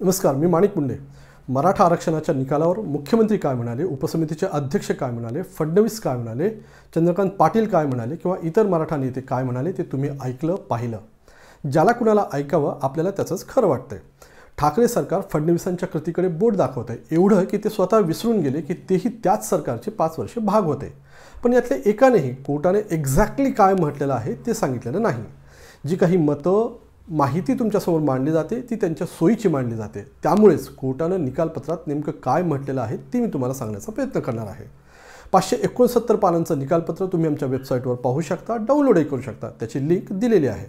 नमस्कार, मी माणिक मुंडे। मराठा आरक्षणाच्या निकालावर मुख्यमंत्री काय म्हणाले, उपसमितीचे अध्यक्ष काय म्हणाले, फडणवीस काय म्हणाले, चंद्रकांत पाटील काय म्हणाले किंवा इतर मराठा नेते काय म्हणाले ते तुम्ही ऐकलं, पाहिलं। ज्याला कुणाला ऐकावं आपल्याला त्याचंच खरं वाटतंय। ठाकरे सरकार फडणवीसांच्या कृतीकडे बोट दाखवतंय, एवढं की ते स्वतः विसरून गेले की तेही त्याच सरकारचे 5 वर्ष भाग होते। पण यातले एकानेही कोर्टाने एक्झॅक्टली काय म्हटलेलं आहे ते सांगितलेलं नाही। जी काही मतं माहिती तुमच्यासमोर मांडली जाते ती त्यांच्या सोयीची मांडली जाते। त्यामुळेच कोर्टानं निकालपत्रात नेमकं काय म्हटलेलं आहे ते मी तुम्हाला सांगण्याचा प्रयत्न करणार आहे। 569 पानांचं निकालपत्र तुम्ही आमच्या वेबसाईटवर पाहू शकता, डाउनलोडही करू शकता, त्याची लिंक दिलेली आहे।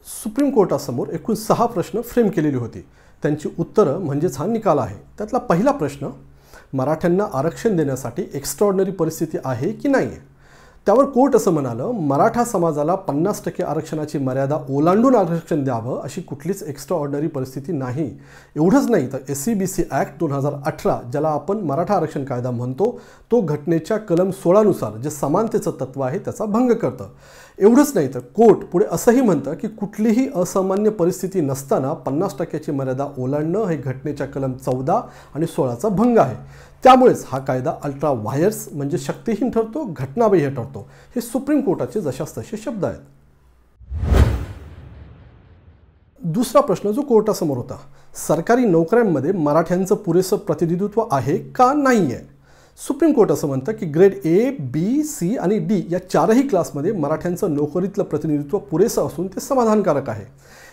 सुप्रीम कोर्टासमोर एकूण 6 प्रश्न फ्रेम केलेली होती, त्यांची उत्तरं म्हणजेच हा निकाल आहे। त्यातला पहिला प्रश्न, मराठ्यांना आरक्षण देण्यासाठी एक्स्ट्राऑर्डिनरी परिस्थिती आहे की नाही। त्यावर कोर्ट असं म्हणालं, मराठा समाजाला 50% आरक्षणाची मर्यादा ओलांडून आरक्षण द्यावं अशी कुठलीच एक्स्ट्राऑर्डिनरी परिस्थिती नाही। एवढंच नाही तर SCBC ॲक्ट 2018 ज्याला आपण मराठा आरक्षण कायदा म्हणतो, तो घटनेच्या कलम 16 नुसार जे समानतेचं तत्व आहे त्याचा भंग करतं। एवढंच नाही तर कोर्ट पुढे असंही म्हणतं की कुठलीही असामान्य परिस्थिती नसताना 50%ची मर्यादा ओलांडणं हे घटनेच्या कलम 14 आणि 16चा भंग आहे। त्यामुळेच हा कायदा अल्ट्रा व्हायर्स म्हणजे शक्तिहीन ठरतो, घटनाबाह्य ठरतो। हे सुप्रीम कोर्टाचे जशास तसे शब्द आहेत। दुसरा प्रश्न जो कोर्टासमोर होता, सरकारी नोकऱ्यांमध्ये मराठ्यांचं पुरेसं प्रतिनिधित्व आहे का नाही आहे। सुप्रीम कोर्ट असं म्हणतं की ग्रेड A, B, C आणि D या 4ही क्लासमध्ये मराठ्यांचं नोकरीतलं प्रतिनिधित्व पुरेसं असून ते समाधानकारक आहे।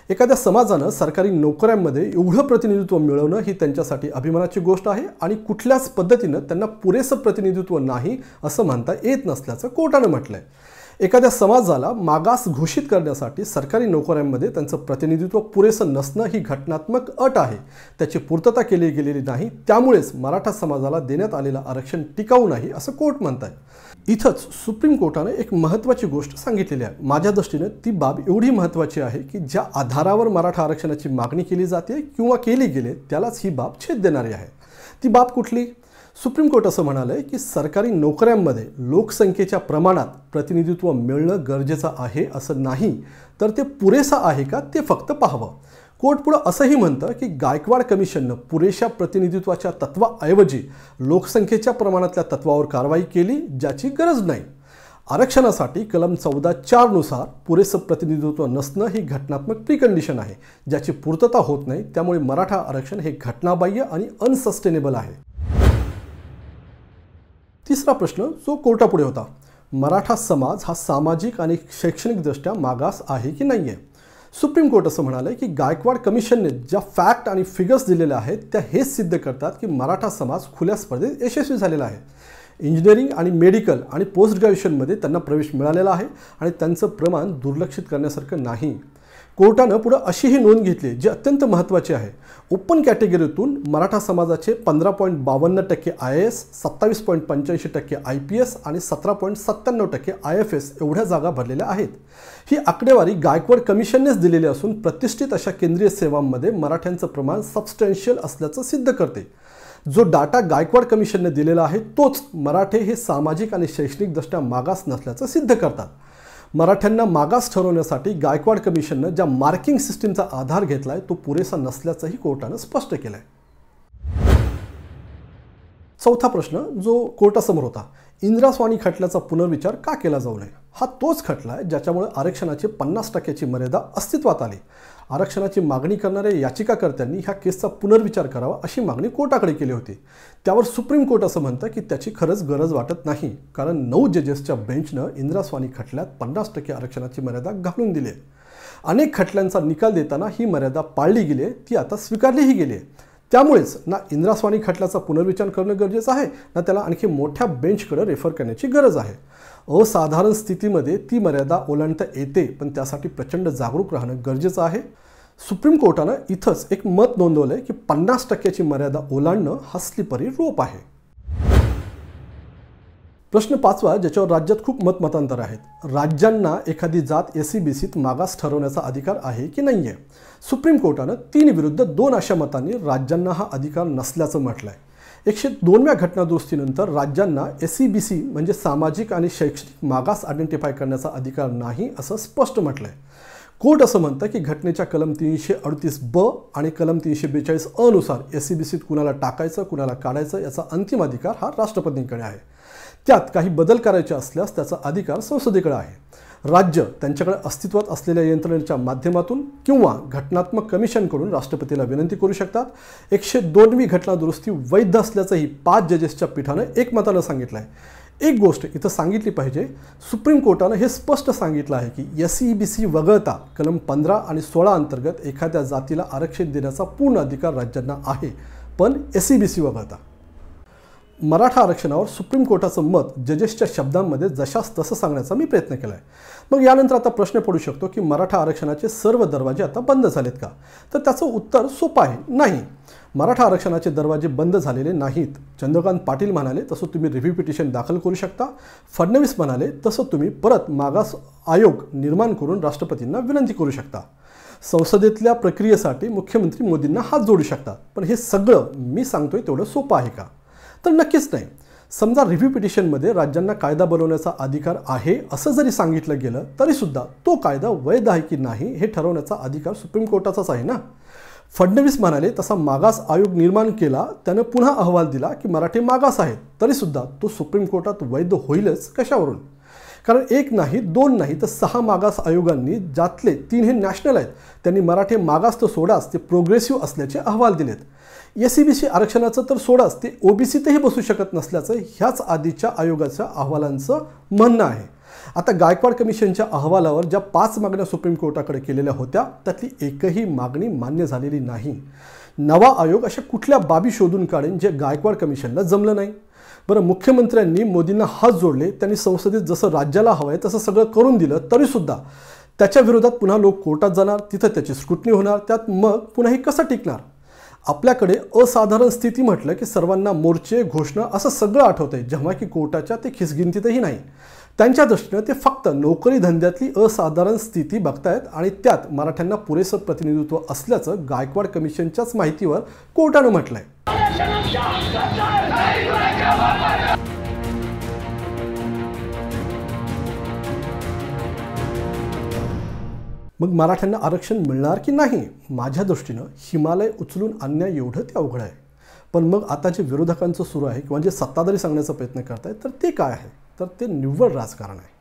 एखाद्या समाजानं सरकारी नोकऱ्यांमध्ये एवढं प्रतिनिधित्व मिळवणं ही त्यांच्यासाठी अभिमानाची गोष्ट आहे आणि कुठल्याच पद्धतीनं त्यांना पुरेसं प्रतिनिधित्व नाही असं म्हणता येत नसल्याचं कोर्टानं म्हटलंय। एखाद्या समाजाला मागास घोषित करण्यासाठी सरकारी नोकऱ्यांमध्ये त्यांचं प्रतिनिधित्व पुरेसं नसणं ही घटनात्मक अट आहे, त्याची पूर्तता केली गेलेली नाही। त्यामुळेच मराठा समाजाला देण्यात आलेलं आरक्षण टिकाऊ नाही असं कोर्ट म्हणत आहे। इथंच सुप्रीम कोर्टाने एक महत्त्वाची गोष्ट सांगितलेली आहे। माझ्या दृष्टीने ती बाब एवढी महत्त्वाची आहे की ज्या आधारावर मराठा आरक्षणाची मागणी केली जाते किंवा केली गेली त्यालाच ही बाब छेद देणारी आहे। ती बाब कुठली? सुप्रीम कोर्ट असं म्हणालंय की सरकारी नोकऱ्यांमध्ये लोकसंख्येच्या प्रमाणात प्रतिनिधित्व मिळणं गरजेचं आहे असं नाही, तर ते पुरेसं आहे का ते फक्त पाहावं। कोर्ट पुढे असंही म्हणतं की गायकवाड कमिशननं पुरेशा प्रतिनिधित्वाच्या तत्वाऐवजी लोकसंख्येच्या प्रमाणातल्या तत्वावर कारवाई केली, ज्याची गरज नाही। आरक्षणासाठी कलम 14(4) नुसार पुरेसं प्रतिनिधित्व नसणं ही घटनात्मक प्रीकंडिशन आहे, ज्याची पूर्तता होत नाही। त्यामुळे मराठा आरक्षण हे घटनाबाह्य आणि अनसस्टेनेबल आहे। तिसरा प्रश्न जो कोर्टापुढे होता, मराठा समाज हा सामाजिक आणि शैक्षणिकदृष्ट्या मागास आहे की नाही आहे। सुप्रीम कोर्ट असं म्हणाले की गायकवाड कमिशनने ज्या फॅक्ट आणि फिगर्स दिलेल्या आहेत त्या हेच सिद्ध करतात की मराठा समाज खुल्या स्पर्धेत यशस्वी झालेला आहे। इंजिनिअरिंग आणि मेडिकल आणि पोस्ट ग्रॅज्युएशनमध्ये त्यांना प्रवेश मिळालेला आहे आणि त्यांचं प्रमाण दुर्लक्षित करण्यासारखं नाही। कोर्टानं पुढे अशीही नोंद घेतली जी अत्यंत महत्त्वाची आहे। ओपन कॅटेगरीतून मराठा समाजाचे 15.52% IAS, 27.85% IPS आणि 17.97% IFS एवढ्या जागा भरलेल्या आहेत। ही आकडेवारी गायकवाड कमिशननेच दिलेली असून प्रतिष्ठित अशा केंद्रीय सेवांमध्ये मराठ्यांचं प्रमाण सबस्टॅन्शियल असल्याचं सिद्ध करते। जो डाटा गायकवाड कमिशनने दिलेला आहे तोच मराठे हे सामाजिक आणि शैक्षणिकदृष्ट्या मागास नसल्याचं सिद्ध करतात। मराठ्यांना मागास ठरवण्यासाठी गायकवाड कमिशननं ज्या मार्किंग सिस्टीमचा आधार घेतलाय तो पुरेसा नसल्याचंही कोर्टानं स्पष्ट केलंय। चौथा प्रश्न जो कोर्टासमोर होता, इंदिरा स्वानी खटल्याचा पुनर्विचार का केला जाऊ नये। हा तोच खटला आहे ज्याच्यामुळे आरक्षणाची 50%ची मर्यादा अस्तित्वात आली। आरक्षणाची मागणी करणाऱ्या याचिकाकर्त्यांनी ह्या केसचा पुनर्विचार करावा अशी मागणी कोर्टाकडे केली होती। त्यावर सुप्रीम कोर्ट असं म्हणतं की त्याची खरंच गरज वाटत नाही, कारण 9 जजेसच्या बेंचनं इंदिरा स्वानी खटल्यात 50% आरक्षणाची मर्यादा घालून दिली आहे। अनेक खटल्यांचा निकाल देताना ही मर्यादा पाळली गेली आहे, ती आता स्वीकारलीही गेली आहे। त्यामुळेच ना इंदिरा स्वानी खटल्याचा पुनर्विचार करणं गरजेचं आहे, ना त्याला आणखी मोठ्या बेंचकडे रेफर करण्याची गरज आहे। असाधारण स्थितीमध्ये ती मर्यादा ओलांडता येते, पण त्यासाठी प्रचंड जागरूक राहणं गरजेचं आहे। सुप्रीम कोर्टानं इथंच एक मत नोंदवलंय की 50%ची मर्यादा ओलांडणं हा स्लिपरी रोप आहे। प्रश्न 5वा ज्याच्यावर राज्यात खूप मतमतांतर आहेत, राज्यांना एखादी जात SCBCत मागास ठरवण्याचा अधिकार आहे की नाही आहे। सुप्रीम कोर्टानं 3 विरुद्ध 2 अशा मतांनी राज्यांना हा अधिकार नसल्याचं म्हटलंय। 102व्या घटनादुरुस्तीनंतर राज्यांना SEBC म्हणजे सामाजिक आणि शैक्षणिक मागास आयडेंटिफाय करण्याचा अधिकार नाही असं स्पष्ट म्हटलंय। कोर्ट असं म्हणतं की घटनेच्या कलम 338B आणि कलम 342 अ नुसार SEBCत कुणाला टाकायचं कुणाला काढायचं याचा अंतिम अधिकार हा राष्ट्रपतींकडे आहे। त्यात काही बदल करायचे असल्यास त्याचा अधिकार संसदेकडे आहे। राज्य त्यांच्याकडे अस्तित्वात असलेल्या यंत्रणेच्या माध्यमातून किंवा घटनात्मक कमिशनकडून राष्ट्रपतीला विनंती करू शकतात। 102वी घटनादुरुस्ती वैध असल्याचंही 5 जजेसच्या पीठानं एकमतानं सांगितलं आहे। एक गोष्ट इथं सांगितली पाहिजे, सुप्रीम कोर्टानं हे स्पष्ट सांगितलं आहे की SEBC वगळता कलम 15 आणि 16 अंतर्गत एखाद्या जातीला आरक्षण देण्याचा पूर्ण अधिकार राज्यांना आहे, पण SEBC वगळता। मराठा आरक्षणावर सुप्रीम कोर्टाचं मत जजेसच्या शब्दांमध्ये जशास तसं सांगण्याचा मी प्रयत्न केला आहे। मग यानंतर आता प्रश्न पडू शकतो की मराठा आरक्षणाचे सर्व दरवाजे आता बंद झालेत का? तर त्याचं उत्तर सोपं आहे, नाही। मराठा आरक्षणाचे दरवाजे बंद झालेले नाहीत। चंद्रकांत पाटील म्हणाले तसं तुम्ही रिव्ह्यू पिटिशन दाखल करू शकता। फडणवीस म्हणाले तसं तुम्ही परत मागास आयोग निर्माण करून राष्ट्रपतींना विनंती करू शकता। संसदेतल्या प्रक्रियेसाठी मुख्यमंत्री मोदींना हात जोडू शकतात। पण हे सगळं मी सांगतोय तेवढं सोपं आहे का? तर नक्कीच नाही। समजा रिव्ह्यू पिटिशनमध्ये राज्यांना कायदा बनवण्याचा अधिकार आहे असं जरी सांगितलं गेलं तरीसुद्धा तो कायदा वैध आहे की नाही हे ठरवण्याचा अधिकार सुप्रीम कोर्टाचाच आहे ना। फडणवीस म्हणाले तसा मागास आयोग निर्माण केला, त्यानं पुन्हा अहवाल दिला की मराठे मागास आहेत, तरीसुद्धा तो सुप्रीम कोर्टात वैध होईलच कशावरून? कारण 1 नाही 2 नाही तर 6 मागास आयोगांनी, ज्यातले 3 हे नॅशनल आहेत, त्यांनी मराठे मागास तर सोडाच ते प्रोग्रेसिव्ह असल्याचे अहवाल दिलेत। SEBC आरक्षणाचं तर सोडाच ते OBCतही बसू शकत नसल्याचं ह्याच आधीच्या आयोगाच्या अहवालांचं म्हणणं आहे। आता गायकवाड कमिशनच्या अहवालावर ज्या 5 मागण्या सुप्रीम कोर्टाकडे केलेल्या होत्या त्यातली एकही मागणी मान्य झालेली नाही। नवा आयोग अशा कुठल्या बाबी शोधून काढेल जे गायकवाड कमिशनला जमलं नाही? बरं, मुख्यमंत्र्यांनी मोदींना हात जोडले, त्यांनी संसदेत जसं राज्याला हवंय तसं सगळं करून दिलं, तरीसुद्धा त्याच्या विरोधात पुन्हा लोक कोर्टात जाणार, तिथं त्याची स्क्रुटनी होणार, त्यात मग पुन्हा हे कसं टिकणार? आपल्याकडे असाधारण स्थिती म्हटलं की सर्वांना मोर्चे घोषणा असं सगळं आठवतंय, जेव्हा की कोर्टाच्या ते खिसगिंतीतही नाही। त्यांच्या दृष्टीनं ते फक्त नोकरी धंद्यातली असाधारण स्थिती बघतायत आणि त्यात मराठ्यांना पुरेसं प्रतिनिधित्व असल्याचं गायकवाड कमिशनच्याच माहितीवर कोर्टानं म्हटलंय। मग मराठ्यांना आरक्षण मिळणार की नाही? माझ्या दृष्टीनं हिमालय उचलून आणण्या एवढं ते अवघड आहे। पण मग आता जे विरोधकांचं सुरू आहे किंवा जे सत्ताधारी सांगण्याचा प्रयत्न करतायत तर ते काय आहे? तर ते निव्वळ राजकारण आहे।